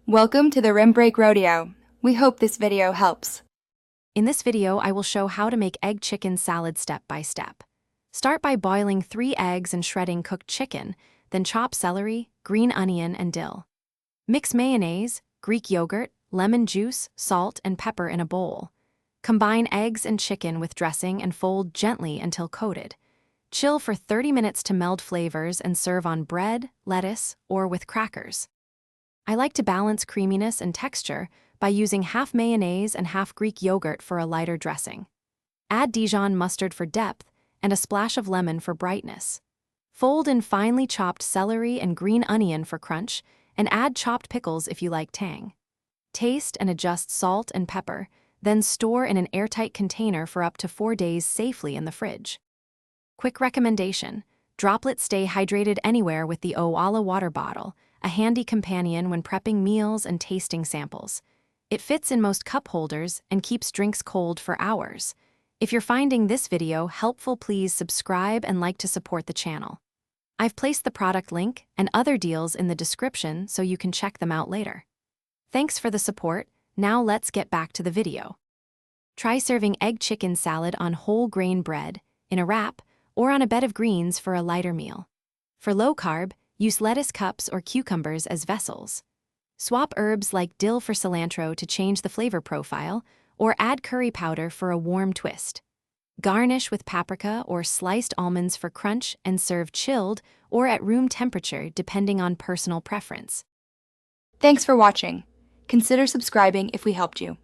Welcome to the Rim Break Rodeo. We hope this video helps. In this video, I will show how to make egg chicken salad step by step. Start by boiling 3 eggs and shredding cooked chicken, then chop celery, green onion, and dill. Mix mayonnaise, Greek yogurt, lemon juice, salt, and pepper in a bowl. Combine eggs and chicken with dressing and fold gently until coated. Chill for 30 minutes to meld flavors and serve on bread, lettuce, or with crackers. I like to balance creaminess and texture by using half mayonnaise and half Greek yogurt for a lighter dressing. Add Dijon mustard for depth and a splash of lemon for brightness. Fold in finely chopped celery and green onion for crunch, and add chopped pickles if you like tang. Taste and adjust salt and pepper, then store in an airtight container for up to 4 days safely in the fridge. Quick recommendation: droplets stay hydrated anywhere with the Owala water bottle, a handy companion when prepping meals and tasting samples. It fits in most cup holders and keeps drinks cold for hours. If you're finding this video helpful, please subscribe and like to support the channel. I've placed the product link and other deals in the description so you can check them out later. Thanks for the support. Now let's get back to the video. Try serving egg chicken salad on whole grain bread, in a wrap, or on a bed of greens for a lighter meal. For low carb, use lettuce cups or cucumbers as vessels. Swap herbs like dill for cilantro to change the flavor profile, or add curry powder for a warm twist. Garnish with paprika or sliced almonds for crunch and serve chilled or at room temperature depending on personal preference. Thanks for watching. Consider subscribing if we helped you.